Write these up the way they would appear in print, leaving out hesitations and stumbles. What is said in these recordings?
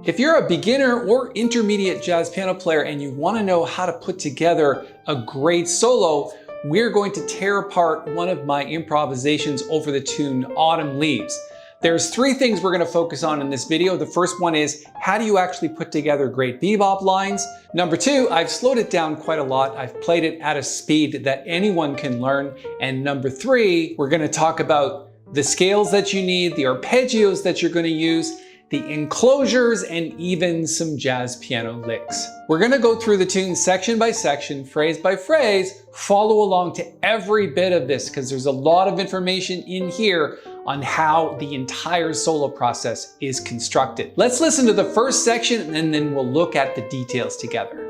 If you're a beginner or intermediate jazz piano player and you want to know how to put together a great solo, we're going to tear apart one of my improvisations over the tune Autumn Leaves. There's three things we're going to focus on in this video. The first one is, how do you actually put together great bebop lines? Number two, I've slowed it down quite a lot. I've played it at a speed that anyone can learn. And number three, we're going to talk about the scales that you need, the arpeggios that you're going to use, the enclosures, and even some jazz piano licks. We're going to go through the tune section by section, phrase by phrase, follow along to every bit of this because there's a lot of information in here on how the entire solo process is constructed. Let's listen to the first section and then we'll look at the details together.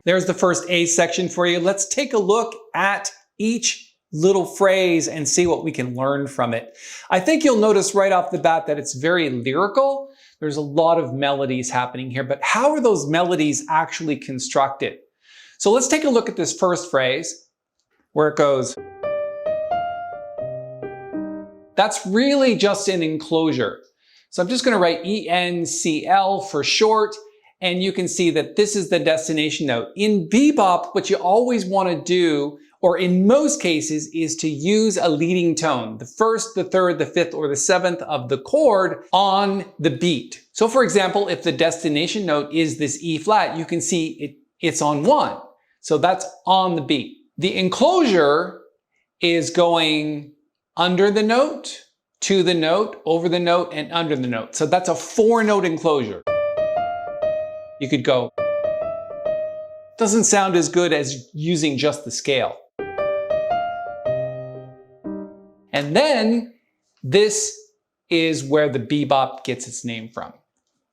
There's the first A section for you. Let's take a look at each little phrase and see what we can learn from it. I think you'll notice right off the bat that it's very lyrical. There's a lot of melodies happening here, but how are those melodies actually constructed? So let's take a look at this first phrase where it goes. That's really just an enclosure. So I'm just going to write ENCL for short. And you can see that this is the destination note. In bebop, what you always want to do, or in most cases, is to use a leading tone, the first, the third, the fifth, or the seventh of the chord on the beat. So for example, if the destination note is this E flat, you can see it's on 1. So that's on the beat. The enclosure is going under the note, to the note, over the note, and under the note. So that's a 4-note enclosure. You could go, doesn't sound as good as using just the scale. And then this is where the bebop gets its name from.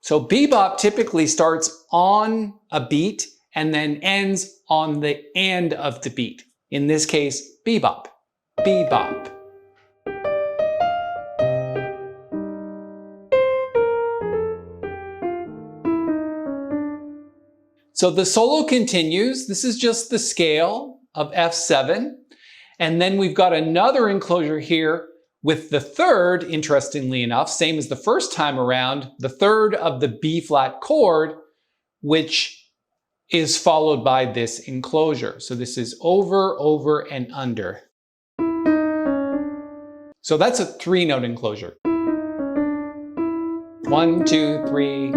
So bebop typically starts on a beat and then ends on the end of the beat. In this case, bebop, bebop. So the solo continues. This is just the scale of F7. And then we've got another enclosure here with the third, interestingly enough, same as the first time around, the third of the B flat chord, which is followed by this enclosure. So this is over, over, and under. So that's a 3-note enclosure. 1, 2, 3.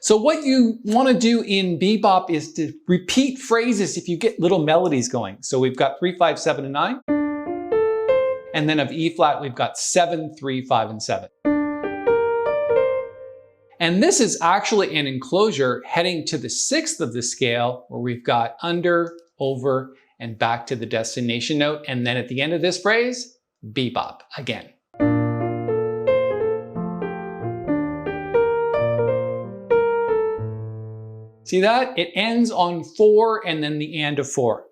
So what you want to do in bebop is to repeat phrases if you get little melodies going. So we've got 3, 5, 7, and 9. And then of E flat, we've got 7, 3, 5, and 7. And this is actually an enclosure heading to the 6th of the scale where we've got under, over, and back to the destination note. And then at the end of this phrase, bebop again. See that? It ends on 4 and then the and of 4.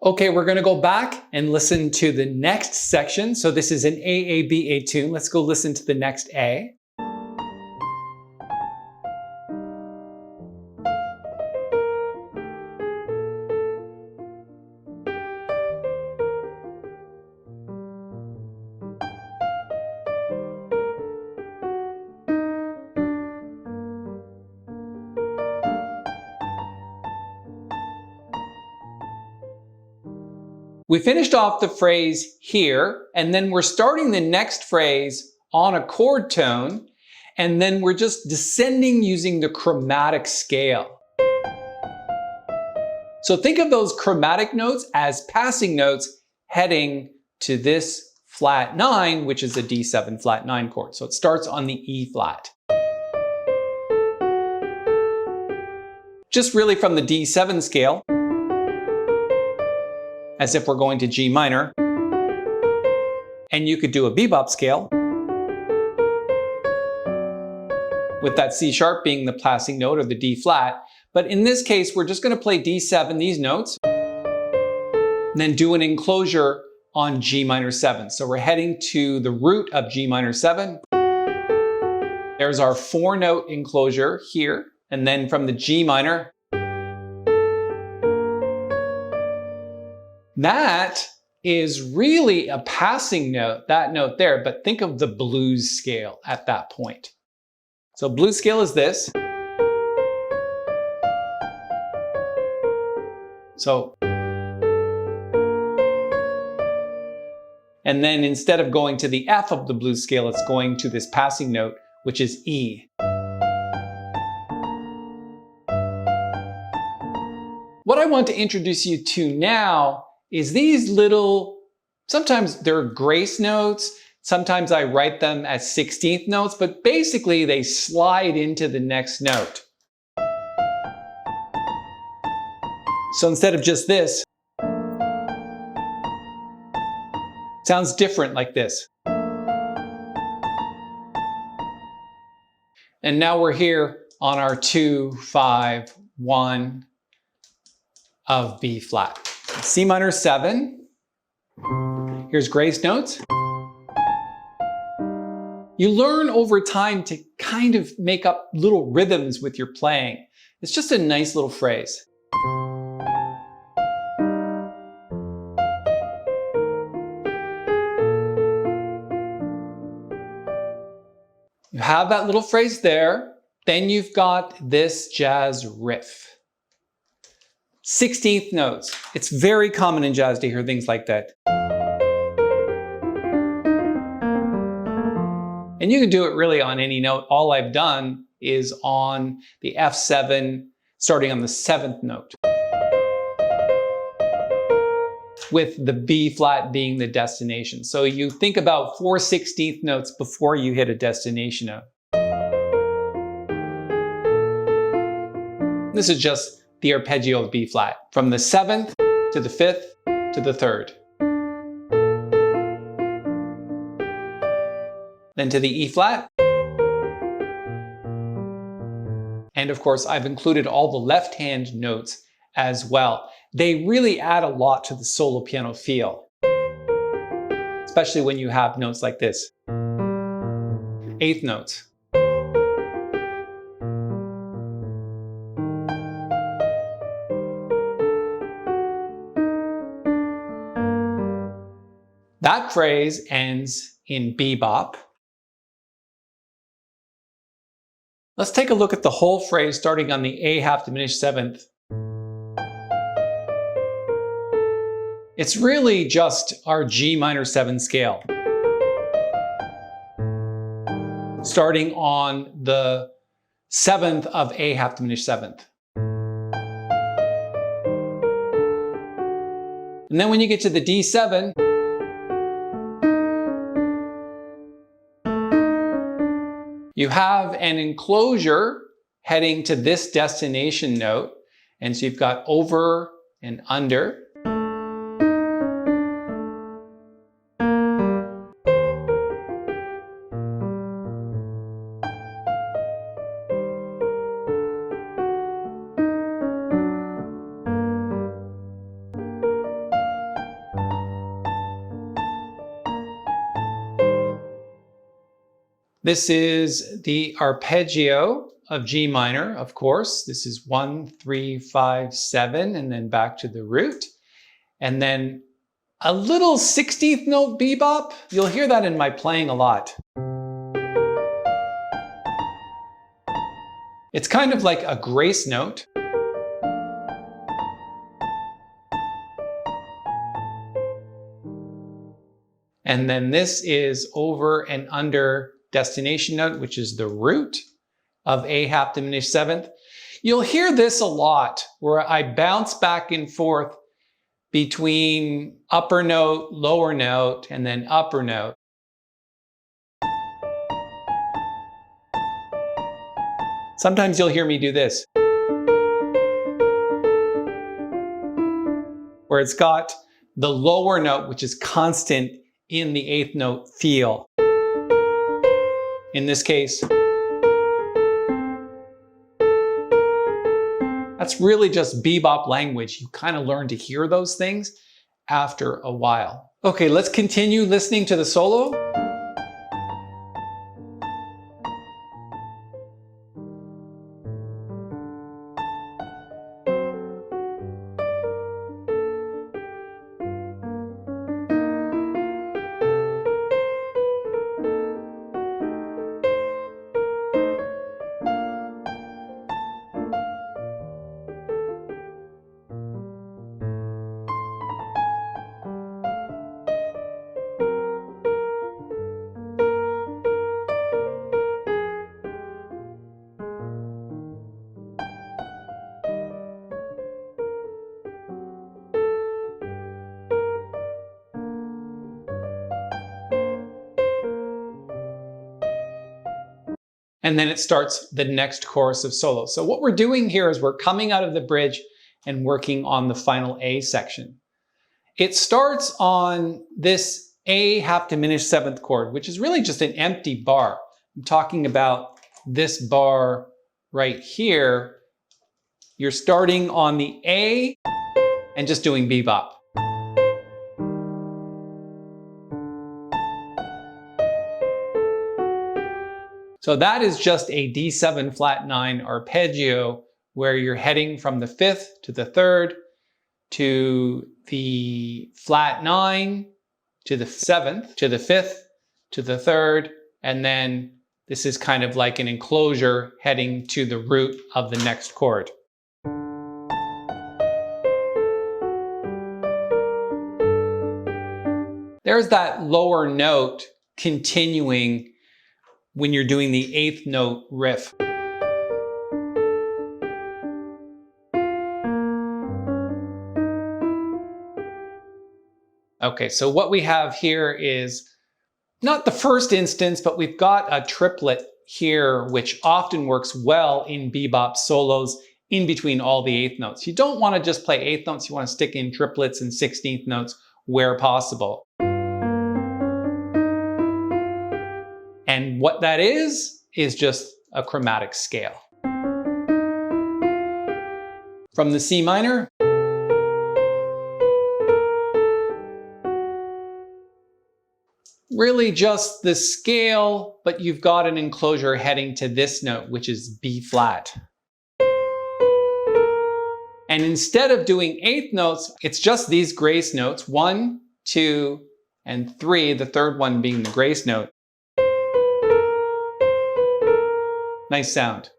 Okay, we're going to go back and listen to the next section. So this is an AABA tune. Let's go listen to the next A. We finished off the phrase here, and then we're starting the next phrase on a chord tone, and then we're just descending using the chromatic scale. So think of those chromatic notes as passing notes heading to this flat 9, which is a D7 flat 9 chord. So it starts on the E flat. Just really from the D7 scale, as if we're going to G minor. And you could do a bebop scale, with that C sharp being the passing note or the D flat. But in this case, we're just going to play D7, these notes, and then do an enclosure on G minor 7. So we're heading to the root of G minor 7. There's our 4-note enclosure here. And then from the G minor, that is really a passing note, that note there, but think of the blues scale at that point. So blues scale is this. So, and then instead of going to the F of the blues scale, it's going to this passing note, which is E. What I want to introduce you to now is these little, sometimes they're grace notes, sometimes I write them as 16th notes, but basically they slide into the next note. So instead of just this, it sounds different like this. And now we're here on our 2, 5, 1 of B flat. C minor 7. Here's grace notes. You learn over time to kind of make up little rhythms with your playing. It's just a nice little phrase. You have that little phrase there. Then you've got this jazz riff. 16th notes. It's very common in jazz to hear things like that. And you can do it really on any note. All I've done is on the F7, starting on the 7th note, with the B flat being the destination. So you think about 4 16th notes before you hit a destination note. This is just the arpeggio of B flat, from the 7th to the 5th to the 3rd. Then to the E flat. And of course, I've included all the left hand notes as well. They really add a lot to the solo piano feel, especially when you have notes like this. 8th notes. That phrase ends in bebop. Let's take a look at the whole phrase starting on the A half diminished 7th. It's really just our G minor 7 scale. Starting on the 7th of A half diminished 7th. And then when you get to the D7, you have an enclosure heading to this destination note. And so you've got over and under. This is the arpeggio of G minor, of course. This is 1, 3, 5, 7, and then back to the root. And then a little 16th note bebop. You'll hear that in my playing a lot. It's kind of like a grace note. And then this is over and under destination note, which is the root of A half diminished 7th. You'll hear this a lot where I bounce back and forth between upper note, lower note, and then upper note. Sometimes you'll hear me do this, where it's got the lower note, which is constant in the eighth note feel. In this case, that's really just bebop language. You kind of learn to hear those things after a while. Okay, let's continue listening to the solo. And then it starts the next chorus of solo. So what we're doing here is we're coming out of the bridge and working on the final A section. It starts on this A half diminished seventh chord, which is really just an empty bar. I'm talking about this bar right here. You're starting on the A and just doing bebop. So that is just a D7 flat 9 arpeggio where you're heading from the 5th to the 3rd to the flat 9 to the 7th to the 5th to the 3rd, and then this is kind of like an enclosure heading to the root of the next chord. There's that lower note continuing when you're doing the 8th note riff. Okay, so what we have here is not the first instance, but we've got a triplet here, which often works well in bebop solos in between all the 8th notes. You don't want to just play 8th notes, you want to stick in triplets and 16th notes where possible. And what that is just a chromatic scale. From the C minor, really just the scale, but you've got an enclosure heading to this note, which is B flat. And instead of doing 8th notes, it's just these grace notes, 1, 2, and 3, the third one being the grace note. Nice sound.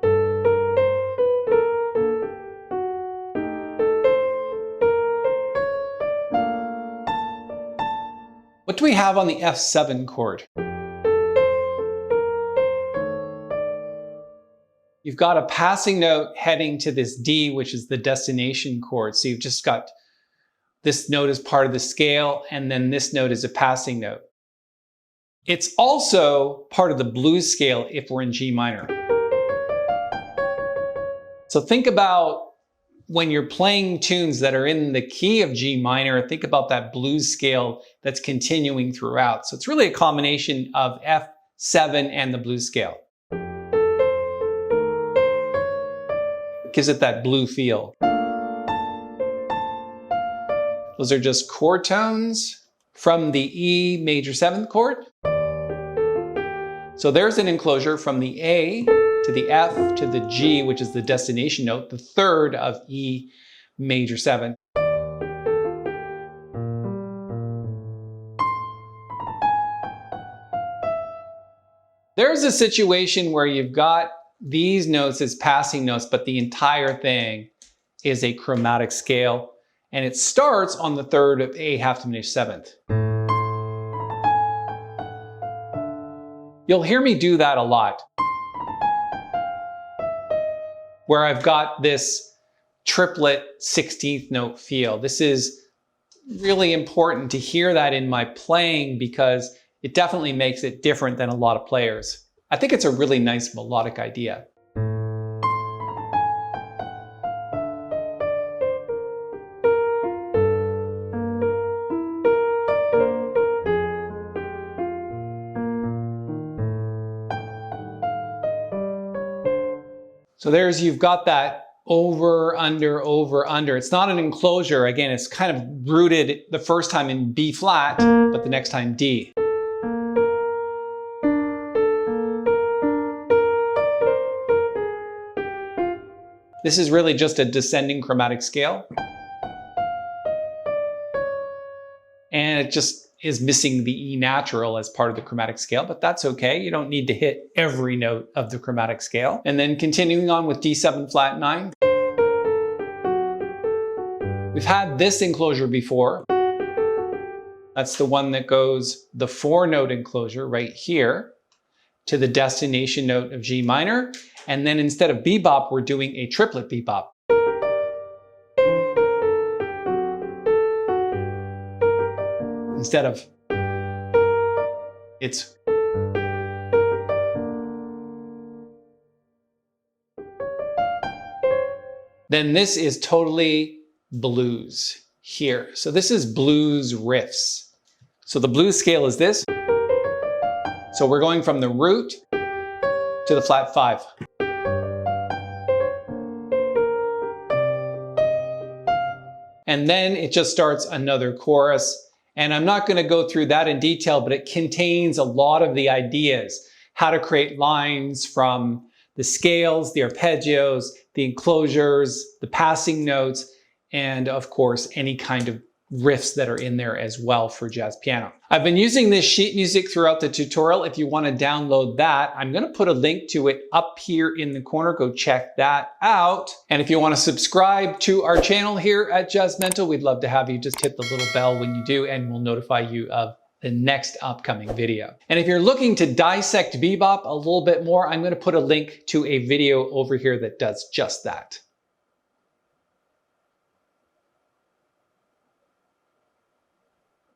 What do we have on the F7 chord? You've got a passing note heading to this D, which is the destination chord. So you've just got this note as part of the scale, and then this note is a passing note. It's also part of the blues scale if we're in G minor. So think about when you're playing tunes that are in the key of G minor, think about that blues scale that's continuing throughout. So it's really a combination of F7 and the blues scale. It gives it that blue feel. Those are just chord tones from the E major 7th chord. So there's an enclosure from the A to the F to the G, which is the destination note, the 3rd of E major 7. There's a situation where you've got these notes as passing notes, but the entire thing is a chromatic scale, and it starts on the 3rd of A half diminished 7th. You'll hear me do that a lot, where I've got this triplet 16th note feel. This is really important to hear that in my playing because it definitely makes it different than a lot of players. I think it's a really nice melodic idea. So there's, you've got that over, under, over, under. It's not an enclosure. Again, it's kind of rooted the first time in B flat, but the next time D. This is really just a descending chromatic scale. And it just is missing the E natural as part of the chromatic scale, but that's okay. You don't need to hit every note of the chromatic scale. And then continuing on with D7 flat 9. We've had this enclosure before. That's the one that goes the 4-note enclosure right here to the destination note of G minor. And then instead of bebop, we're doing a triplet bebop. Instead of, it's. Then this is totally blues here. So this is blues riffs. So the blues scale is this. So we're going from the root to the flat 5. And then it just starts another chorus. And I'm not going to go through that in detail, but it contains a lot of the ideas, how to create lines from the scales, the arpeggios, the enclosures, the passing notes, and of course, any kind of riffs that are in there as well for jazz piano. I've been using this sheet music throughout the tutorial. If you want to download that, I'm going to put a link to it up here in the corner. Go check that out. And if you want to subscribe to our channel here at JazzMentl, we'd love to have you. Just hit the little bell when you do, and we'll notify you of the next upcoming video. And if you're looking to dissect bebop a little bit more, I'm going to put a link to a video over here that does just that.